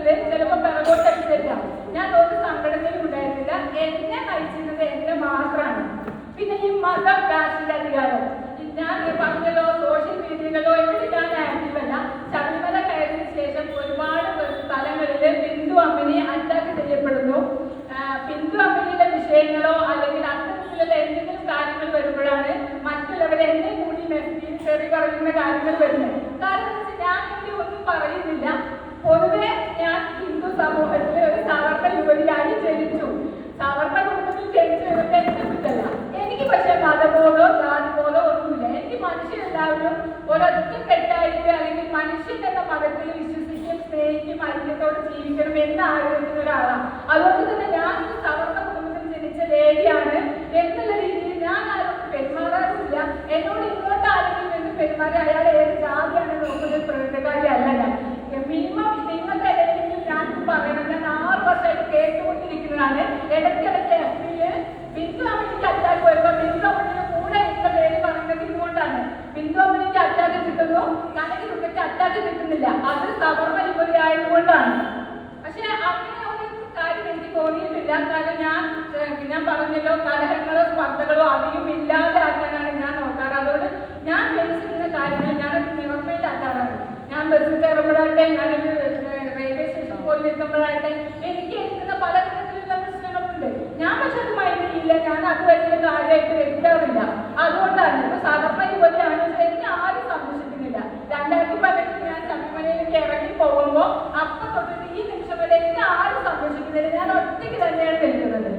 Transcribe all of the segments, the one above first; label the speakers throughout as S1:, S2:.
S1: ജീവിതത്തിൽ ചിലപ്പോൾ പിറകോട്ടടിച്ചില്ല. ഞാൻ ഒരു സംഘടനയിലും ഉണ്ടായിരുന്നില്ല. എന്നെ നയിച്ചിരുന്നത് എന്നെ മാത്രമാണ്. പിന്നെ ഈ മതം രാഷ്ട്രീയ അധികാരം ഞാൻ പറഞ്ഞല്ലോ, സോഷ്യൽ മീഡിയകളോ എവിടെ ഞാൻ ആക്റ്റീവ് അല്ല. ശബരിമല കയറിയതിനു ശേഷം ഒരുപാട് സ്ഥലങ്ങളിൽ ബിന്ദു അമ്മിനി അറ്റാക്ക് ചെയ്യപ്പെടുന്നു. ബിന്ദു അമ്മിനിയുടെ വിഷയങ്ങളോ അല്ലെങ്കിൽ അത്തരത്തിലുള്ള എന്തെങ്കിലും കാര്യങ്ങൾ വരുമ്പോഴാണ് മറ്റുള്ളവരെ എന്നെ കൂടി മെസ്സേജ് ചെറിയ പറയുന്ന കാര്യങ്ങൾ വരുന്നത്. കാരണം ഞാൻ ഇവിടെ ഒന്നും പറയുന്നില്ല. പൊതുവെ ഞാൻ ഹിന്ദു സമൂഹത്തിൽ ഒരു സാധാരണ യുവതിയായി ജനിച്ചു. സാധാരണ കുടുംബത്തിൽ ജനിച്ചു വരുന്നത് എന്റെ കുറ്റല്ല. എനിക്ക് പക്ഷെ മതബോധോ ജാതിബോധോ ഒന്നുമില്ല. എനിക്ക് മനുഷ്യരെല്ലാവരും ഒരൊറ്റ കെട്ടായിട്ട് അല്ലെങ്കിൽ മനുഷ്യൻ എന്ന മതത്തിൽ വിശ്വസിക്കുകയും സ്നേഹിക്കും ഐക്യത്തോടെ ജീവിക്കണം എന്ന് ആഗ്രഹിക്കുന്ന ഒരാളാണ്. അതുകൊണ്ട് തന്നെ ഞാൻ ഒരു സാധാരണ കുടുംബത്തിൽ ജനിച്ച ലേഡിയാണ് എന്നുള്ള രീതിയിൽ ഞാൻ ആരോടും പെരുമാറാറില്ല. എന്നോട് ഇങ്ങോട്ട് ആരെങ്കിലും എന്ന് പെരുമാറി അയാൾ ഏത് ജാതിയാണ് നോക്കുന്നത് പ്രകൃതകാരി അല്ല. ഞാൻ മിനിമം നിങ്ങളുടെ ഇടയിലെങ്കിലും ഞാൻ പറയണം, ഞാൻ 6 വർഷമായിട്ട് കേട്ടുകൊണ്ടിരിക്കുന്നതാണ്. ഇടയ്ക്കിടയ്ക്ക് ബിന്ദു അമ്മിനിക്ക് അറ്റാക്ക് വരുമ്പോൾ ബിന്ദു അമ്മിനിയുടെ കൂടെ എന്ന പേര് പറയുന്നത് ഇതുകൊണ്ടാണ്. ബിന്ദു അമ്മിനിക്ക് അറ്റാക്ക് കിട്ടുന്നു, കനകദുർഗയ്ക്ക് അറ്റാക്ക് കിട്ടുന്നില്ല. അത് സവർണ യുവതി ആയതുകൊണ്ടാണ്. പക്ഷെ അങ്ങനെ ഒരു കാര്യം എനിക്ക് തോന്നിയിട്ടില്ല. കാരണം ഞാൻ പറഞ്ഞല്ലോ, കലഹങ്ങളോ സ്പർദ്ധകളോ അധികം ഇല്ലാതെ ആക്കാനാണ് ഞാൻ നോക്കാറ്. അതുകൊണ്ട് ഞാൻ ഫേസ് കാര്യങ്ങൾ ഞാനൊരു നിവർമയിൽ ആക്കാറാണ്. ഞാൻ ബസ്സിൽ കയറുമ്പോഴാട്ടെ, ഞാനൊരു റെയിൽവേ സ്റ്റേഷനിൽ പോയി നിൽക്കുമ്പോഴാട്ടെ എനിക്ക് എത്തുന്ന പല തരത്തിലുള്ള പ്രശ്നങ്ങളുണ്ട്. ഞാൻ പക്ഷെ അത് മൈൻഡില്ല. ഞാൻ അത് വലിയ കാര്യമായിട്ട് എടുക്കാറില്ല. അതുകൊണ്ടാണ് ഇപ്പൊ സാധാരണ യുവതിയാണെന്ന് എനിക്ക് ആരും സംരക്ഷിക്കുന്നില്ല. 2018 ഞാൻ ശബരിമലയിലേക്ക് ഇറങ്ങി പോകുമ്പോൾ അപ്പം തൊട്ടിട്ട് ഈ നിമിഷം വരെ എനിക്ക് ആരും സംരക്ഷിക്കുന്നില്ല. ഞാൻ ഒറ്റയ്ക്ക് തന്നെയാണ് നിൽക്കുന്നത്.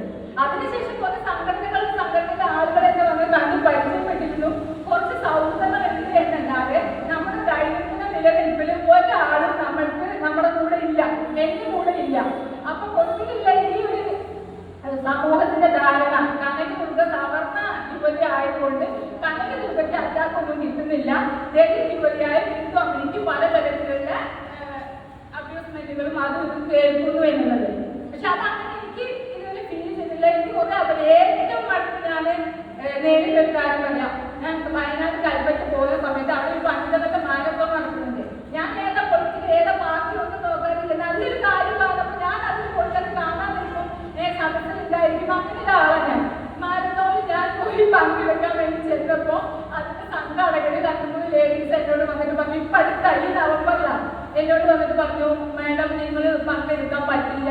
S1: അതിനുശേഷം കുറച്ച് സംഘടനയുടെ ആളുകളെ വന്ന് കണ്ട് പരിചയപ്പെട്ടിരുന്നു. കുറച്ച് സൗഹൃദങ്ങൾ ഉണ്ട് എന്നല്ലാതെ നമ്മുടെ ദൈനംദിന നിലനിൽപ്പിൽ ഒരാളും നമ്മുടെ കൂടെ ഇല്ല, എന്റെ കൂടെ ഇല്ല. അപ്പൊ പൊതുവിലുള്ള ഈ ഒരു സമൂഹത്തിന്റെ ധാരണ കനകദുർഗ സാധാരണ യുവതി ആയതുകൊണ്ട് കനകദുർഗയ്ക്ക് അറ്റാക്കൊന്നും കിട്ടുന്നില്ല. ദളിത് യുവതിയായ ബിന്ദു അമ്മിനിക്ക് പലതരത്തിലുള്ള അബ്യൂസ്മെന്റുകളും അതും ഇതും കേൾക്കുന്നു എന്നുള്ളത്. പക്ഷെ അതങ്ങനെ എനിക്ക് ഇതുവരെ ഫീൽ ചെയ്തില്ല. എനിക്ക് കുറെ ഏറ്റവും അടുത്ത് ഞാൻ നേരിട്ടൊരു കാര്യം പറയാം. ഞാൻ വയനാട് കൽപ്പറ്റ പോകുന്ന സമയത്ത് അവിടെ ഒരു 5 മാരത്തോൺ നടക്കുന്നുണ്ട്. ഞാൻ ഏതാ പൊളിറ്റിക്കൽ ഏതാ പാർട്ടി ഒന്നും നോക്കാറില്ല. നല്ലൊരു കാര്യം പറഞ്ഞപ്പോൾ ഞാൻ അതിൽ പോയിട്ട് കാണാൻ നിൽക്കും, സദസ്സിലുണ്ടായിരിക്കും. അങ്ങനെ ഒരാളാണ് ഞാൻ. മാരത്തോണിൽ ഞാൻ പോയി പങ്കെടുക്കാൻ വേണ്ടി ചെന്നപ്പോൾ അതിന്റെ സംഘാടകര് 2-3 ലേഡീസ് എന്നോട് വന്നിട്ട് പറഞ്ഞു, ഇപ്പൊ അടുത്ത ഈ നവംബറിലാണ് എന്നോട് വന്നിട്ട് പറഞ്ഞു, മാഡം നിങ്ങൾ പങ്കെടുക്കാൻ പറ്റില്ല,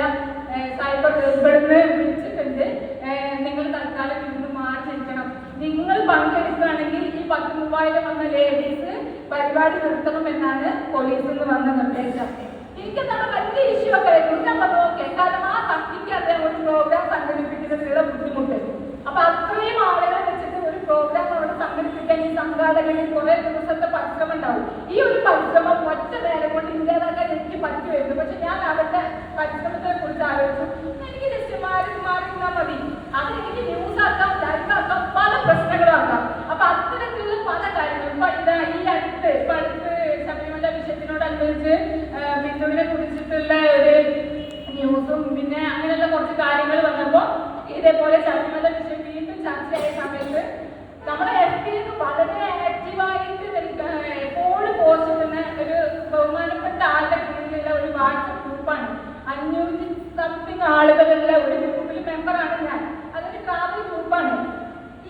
S1: സൈബർ ഇവിടുന്ന് വിളിച്ചിട്ടുണ്ട്, നിങ്ങൾ തൽക്കാലം ഇന്ന് മാറി നിൽക്കണം. നിങ്ങൾ പങ്കെടുക്കുകയാണെങ്കിൽ ഈ 10,000 വന്ന ലേഡീസ് പരിപാടി നിർത്തണം എന്നാണ് പോലീസിൽ നിന്ന് വന്ന നിർദ്ദേശം. എനിക്കെന്താണ് വലിയ ഇഷ്യൂ ഒക്കെ ആയിരുന്നു. ഞാൻ പറഞ്ഞു ഓക്കെ, കാരണം ആ സമിതിക്ക് അദ്ദേഹം ഒരു പ്രോഗ്രാം സംഘടിപ്പിക്കുന്നതിനുള്ള ബുദ്ധിമുട്ട്. അപ്പൊ അത്രയും ആളുകളെ വെച്ചിട്ട് ഒരു പ്രോഗ്രാം അവിടെ സംഘടിപ്പിക്കാൻ ഈ സംഘാടകരിൽ കുറെ ദിവസത്തെ പരിശ്രമം ഉണ്ടാവും. ഈ ഒരു പരിശ്രമം ഒറ്റ നേരം കൊണ്ട് ഇല്ലാതാക്കാൻ എനിക്ക് പറ്റുമായിരുന്നു. പക്ഷെ ഞാൻ അവരുടെ പരിശ്രമത്തെ കുറിച്ച് ആലോചിച്ചു. എനിക്ക് ജസ്റ്റ് മാറി നിന്നാൽ മതി. അത് എനിക്ക് ന്യൂസ് ആക്കാം, ലൈവ് ആക്കാം, പല പ്രശ്നങ്ങളും ആക്കാം. അപ്പൊ അത്തരത്തിലുള്ള പല കാര്യങ്ങളും ഈ അടുത്ത് ശബരിമല വിഷയത്തിനോടനുബന്ധിച്ച് ബിന്ദുവിനെ കുറിച്ചിട്ടുള്ള ഒരു ന്യൂസും പിന്നെ അങ്ങനെയുള്ള കുറച്ച് കാര്യങ്ങൾ വന്നപ്പോൾ ഇതേപോലെ ശബരിമല വിഷയം വീണ്ടും ചർച്ചയായ സമയത്ത് നമ്മുടെ FP വളരെ ആക്റ്റീവായിട്ട് എപ്പോഴും പോസ്റ്റ് ചെയ്യുന്ന ഒരു ബഹുമാനപ്പെട്ട ആളുടെ കീഴിലുള്ള ഒരു വാട്സപ്പ് ഗ്രൂപ്പാണ്. 500 സംതിങ് ആളുകളുള്ള ഒരു ഗ്രൂപ്പിൽ മെമ്പറാണ് ഞാൻ. അതൊരു ട്രാവൽ ഗ്രൂപ്പാണ്.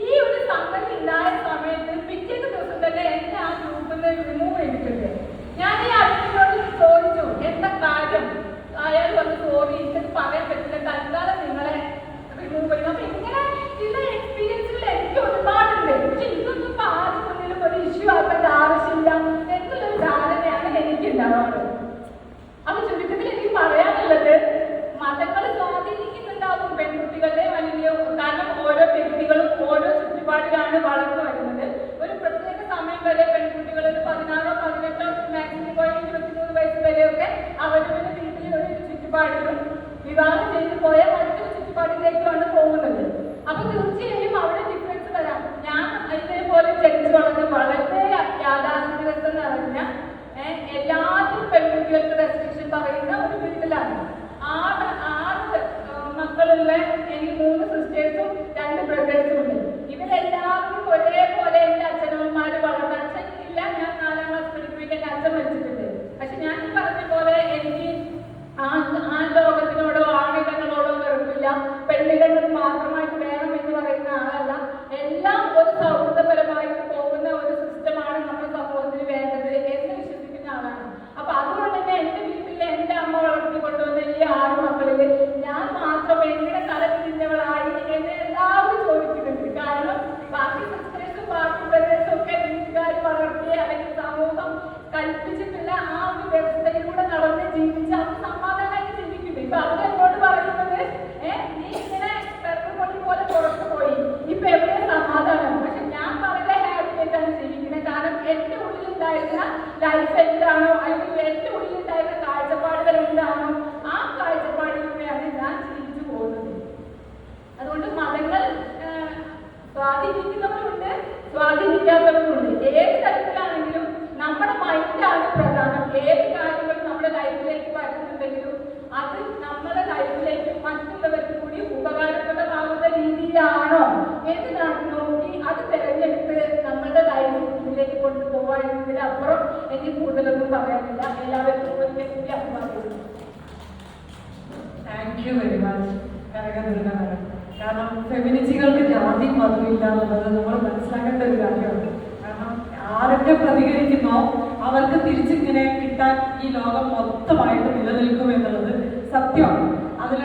S1: ഈ ഒരു സംഗതി ഉണ്ടായ സമയത്ത് പിറ്റേന്ന് ദിവസം തന്നെ എന്നെ ആ ഗ്രൂപ്പിൽ നിന്ന് റിമൂവ് ചെയ്തിട്ടുണ്ട്. ഞാൻ ഈ അടുത്തിനോട് ചോദിച്ചു എന്താ കാര്യം. അയാൾ വന്ന് സോറി എനിക്കത് പറയാൻ പറ്റില്ല, തൽക്കാലം നിങ്ങളെ റിമൂവ് ചെയ്യും. അപ്പൊ ഇങ്ങനെ ഉള്ള എക്സ്പീരിയൻസുകൾ എനിക്ക് ഒരുപാടുണ്ട്. പക്ഷെ ഇതൊന്നും ഇപ്പൊ ആദ്യം മുന്നിലും ഒരു ഇഷ്യൂ ആക്കേണ്ട ആവശ്യമില്ല എന്നുള്ളൊരു ധാരണയാണ് എനിക്ക് ഉണ്ടാവാറ്. അപ്പൊ ചുരുക്കത്തിൽ എനിക്ക് പറയാനുള്ളത്, മതങ്ങൾ സ്വാധീനിക്കുന്നുണ്ടാവും പെൺകുട്ടികളുടെ അല്ലെങ്കിൽ കാരണം ഓരോ വ്യക്തികളും ഓരോ ചുറ്റുപാടിലാണ് വളർന്നു വരുന്നത്. ഒരു പ്രത്യേക സമയം വരെ പെൺകുട്ടികൾ ഒരു 16, 18, മാക്സിമം 23 വയസ്സ് വരെയൊക്കെ അവരുടെ വീട്ടിൽ ഒരു ചുറ്റുപാടിലും വിവാഹം ചെയ്തു പോയ മറ്റൊരു ചുറ്റുപാടിലേക്കാണ് പോകുന്നത്. അപ്പൊ തീർച്ചയായും അവിടെ ഡിഫറൻസ് വരാം. ഞാൻ ഇതേപോലെ ജനിച്ചു വളർന്ന് വളരെ യാഥാർത്ഥ്യവസ്ഥ നിറഞ്ഞ എല്ലാവരും പെൺകുട്ടികൾക്ക് റെസ്ട്രിക്ഷൻ പറയുന്ന ഒരു വീട്ടിലാണ്. 6 മക്കളുള്ള എനിക്ക് 3 സിസ്റ്റേഴ്സും 2 ബ്രദേഴ്സും ഉണ്ട്. ഇവരെല്ലാവരും ഒരേപോലെ എന്റെ അച്ഛനമ്മമാര് വളർന്ന അച്ഛൻ ഇല്ല. ഞാൻ 4ാം ക്ലാസ് പഠിക്കുമ്പോൾ എന്റെ അച്ഛൻ മരിച്ചിട്ടുണ്ട്. പക്ഷെ ഞാൻ പറഞ്ഞ പോലെ എനിക്ക് എങ്ങനെ തല തിരിഞ്ഞവളായി എന്ന് എല്ലാവരും ചോദിക്കുന്നുണ്ട്. കാരണം ബാക്കി സിസ്റ്റേഴ്സും ബാക്കി ബ്രദേഴ്സും ഒക്കെ വീട്ടുകാർ വളർത്തിയ അല്ലെങ്കിൽ സമൂഹം കൽപ്പിച്ചിട്ടുള്ള ആ ഒരു വ്യവസ്ഥയിലൂടെ നടന്ന് ജീവിച്ച് അവർ സമാധാനമായിട്ട് ജീവിക്കുന്നു. ഇപ്പൊ അവരെന്നോട് പറയുന്നത് നീ ഇങ്ങനെ പെട്രോൾ പോലെ പുറത്തു പോയി, ഇപ്പൊ എവിടെ സമാധാനം? പക്ഷെ ഞാൻ വളരെ ഹാപ്പി ആയിട്ടാണ് ജീവിക്കുന്നത്. കാരണം എന്റെ ഉള്ളിലുണ്ടായിരുന്ന ലൈഫ് എന്താണോ അല്ലെങ്കിൽ എന്റെ ഉള്ളിലുണ്ടായിരുന്ന കാഴ്ചപ്പാടുകൾ എന്താണോ ആ കാഴ്ചപ്പാടിലൂടെയാണ് ഞാൻ ജീവിച്ചു പോകുന്നത്. അതുകൊണ്ട് മതങ്ങൾ സ്വാധീനിക്കുന്നവരുണ്ട്, സ്വാധീനിക്കാത്തവരുണ്ട്. ഏത് തരത്തിലാണെങ്കിലും നമ്മുടെ മൈൻഡാണ് പ്രധാനം. ഏത് കാര്യങ്ങളും നമ്മുടെ ലൈഫിലേക്ക് വരുന്നുണ്ടെങ്കിലും അത് നമ്മുടെ ലൈഫിലേക്ക് മറ്റുള്ളവർക്ക് കൂടി ഉപകാരപ്രദമാകുന്ന രീതിയിലാണോ എന്ന് നോക്കി അത് തിരഞ്ഞെടുത്ത് നമ്മുടെ ലൈഫിലേക്ക് കൊണ്ടുപോകാൻ എന്നതിലപ്പുറം എനിക്ക് കൂടുതലൊന്നും പറയാനില്ല. എല്ലാവർക്കും ഒരിക്കൽ കൂടി അഭിമാനിക്കുന്നു.
S2: Thank you very much Kanakadurga. കാരണം ഫെമിനിസ്റ്റുകൾക്ക് ജാതി മതമില്ല എന്നുള്ളത് നമ്മൾ മനസ്സിലാക്കേണ്ട ഒരു കാര്യമാണ്. കാരണം ആരൊക്കെ പ്രതികരിക്കുന്നോ അവർക്ക് തിരിച്ചിങ്ങനെ കിട്ടാൻ ഈ ലോകം മൊത്തമായിട്ട് നിലനിൽക്കും എന്നുള്ളത് സത്യമാണ്. അത്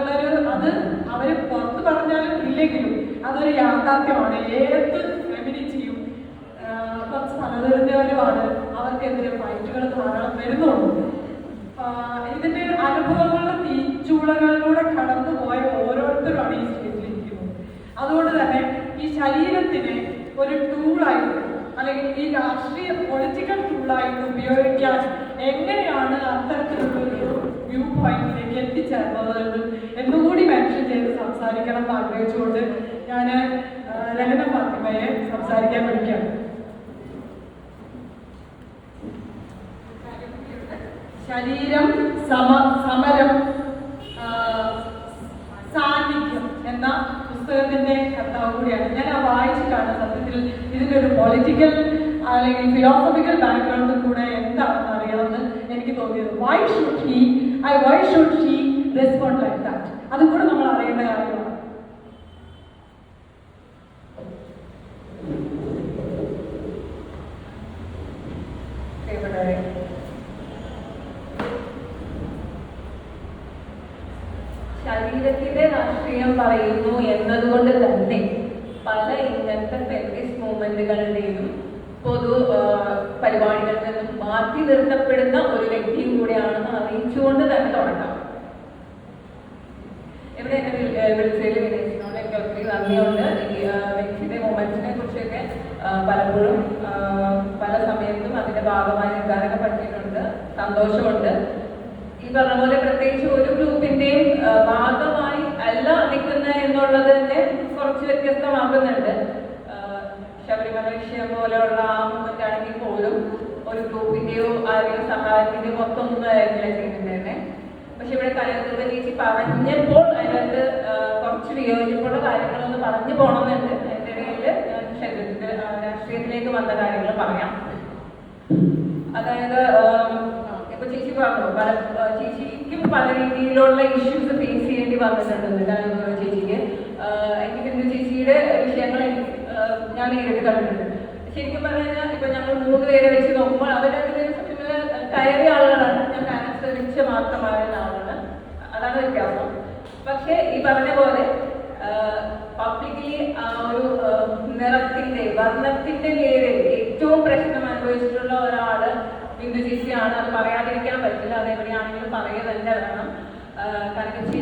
S2: അവർ പുറത്ത് പറഞ്ഞാലും ഇല്ലെങ്കിലും അതൊരു യാഥാർത്ഥ്യമാണ്. ഏത് ഫെമിനിസ്റ്റിയും കുറച്ച് തലതെറിഞ്ഞവരുമാണ്. അവർക്കെതിരെ ഫൈറ്റുകൾ ധാരാളം വരുന്നുണ്ട്. ഇതിന്റെ അനുഭവങ്ങളുടെ തീച്ചൂളകളിലൂടെ കടന്നുപോയ ഓരോരുത്തരുമാണ് ഈ സ്റ്റേജിലിരിക്കുന്നത്. അതുകൊണ്ട് തന്നെ ഈ ശരീരത്തിനെ ഒരു ടൂളായിട്ട് അല്ലെങ്കിൽ ഈ രാഷ്ട്രീയ പൊളിറ്റിക്കൽ ടൂളായിട്ട് ഉപയോഗിക്കാൻ എങ്ങനെയാണ് അത്തരത്തിലുള്ളൊരു വ്യൂ പോയിന്റിലേക്ക് എത്തിച്ചേർന്നത് എന്നുകൂടി മെൻഷൻ ചെയ്ത് സംസാരിക്കണം എന്ന് ആഗ്രഹിച്ചുകൊണ്ട് ഞാൻ രഹന ഫാത്തിമയെ സംസാരിക്കാൻ വിളിക്കുകയാണ്. ശരീരം സമരം സാന്നിധ്യം എന്ന പുസ്തകത്തിന്റെ കർത്താവ് കൂടിയാണ് ഞാൻ. വായിച്ചിട്ടാണ് സത്യത്തിൽ ഇതിന്റെ ഒരു പൊളിറ്റിക്കൽ അല്ലെങ്കിൽ ഫിലോസഫിക്കൽ ബാക്ക്ഗ്രൗണ്ട് കൂടെ എന്താണെന്ന് അറിയണമെന്ന് എനിക്ക് തോന്നിയത്. Why should she respond like that? അതും കൂടെ നമ്മൾ അറിയേണ്ട കാര്യമാണ്.
S3: ശരീരത്തിന്റെ രാഷ്ട്രീയം പറയുന്നു എന്നതുകൊണ്ട് തന്നെ പല ഇങ്ങനത്തെ ഫെമിനിസ്റ്റ് മൂവ്മെന്റുകളുടെയും പൊതു പരിപാടികളിൽ നിന്നും മാറ്റി നിർത്തപ്പെടുന്ന ഒരു വ്യക്തിയും കൂടെയാണെന്ന് അറിയിച്ചുകൊണ്ട് തന്നെ തുടങ്ങാം. ഇവിടെ എന്നെ വിളിച്ചതിൽ വിനേഷിനോട് എനിക്ക് ഒത്തിരി നന്ദിയുണ്ട്. ഈ വ്യക്തിയുടെ മൂവ്മെന്റ്സിനെ കുറിച്ചൊക്കെ പലപ്പോഴും പല സമയത്തും അതിന്റെ ഭാഗമായി നിൽക്കാനൊക്കെ പറ്റിയിട്ടുണ്ട്. സന്തോഷമുണ്ട്. ഈ പറഞ്ഞ പോലെ പ്രത്യേകിച്ച് ഒരു ഗ്രൂപ്പിന്റെയും ഭാഗമായി അല്ല നിൽക്കുന്നത് എന്നുള്ളത് തന്നെ കുറച്ച് വ്യത്യസ്തമാക്കുന്നുണ്ട്. ശബരിമല വിഷയം പോലെയുള്ള ആ മൂവ്മെന്റ് ആണെങ്കിൽ പോലും ഒരു ഗ്രൂപ്പിന്റെയോ ആരെയോ സഹായത്തിന്റെയോ മൊത്തമൊന്നും ആയിരുന്നില്ല ചെയ്യുന്നത് തന്നെ. പക്ഷെ ഇവിടെ കനകദുർഗ ചേച്ചി പറഞ്ഞപ്പോൾ അതിനകത്ത് കുറച്ച് വിയോജിപ്പുള്ള കാര്യങ്ങളൊന്ന് പറഞ്ഞു പോകണമെന്നുണ്ട്. അതിൻ്റെ ഇടയിൽ ഞാൻ ക്ഷേത്രത്തിന്റെ രാഷ്ട്രീയത്തിലേക്ക് വന്ന കാര്യങ്ങൾ പറയാം. അതായത് ഇപ്പൊ ചേച്ചി പറഞ്ഞു ചേച്ചിക്കും പല രീതിയിലുള്ള ഇഷ്യൂസ് ഫേസ് ചെയ്യേണ്ടി വന്നിട്ടുണ്ടെന്ന് കനകദുർഗ ചേച്ചിക്ക്. എനിക്ക് ബിന്ദു ചേച്ചിയുടെ വിഷയങ്ങൾ ഞാൻ നേരിട്ട് കണ്ടിട്ടുണ്ട്. ശരിക്കും പറഞ്ഞാൽ ഇപ്പൊ ഞങ്ങൾ 3 പേരെ വെച്ച് നോക്കുമ്പോൾ അവരൊക്കെ കയറിയ ആളുകളാണ്. ഞാൻ അനുസരിച്ച് മാത്രമായ ആളാണ്. അതാണ് വ്യത്യാസം. പക്ഷെ ഈ പറഞ്ഞ പോലെ പബ്ലിക്കലി ആ ഒരു നിറത്തിന്റെ വർണ്ണത്തിന്റെ പേരിൽ ഏറ്റവും പ്രശ്നം അനുഭവിച്ചിട്ടുള്ള ഒരാള് ബിന്ദു ചേച്ചിയാണ്. അത് പറയാതിരിക്കാൻ പറ്റില്ല. അതെവിടെയാണെങ്കിലും പറയുക തന്നെ വേണം. കനക ചേച്ചി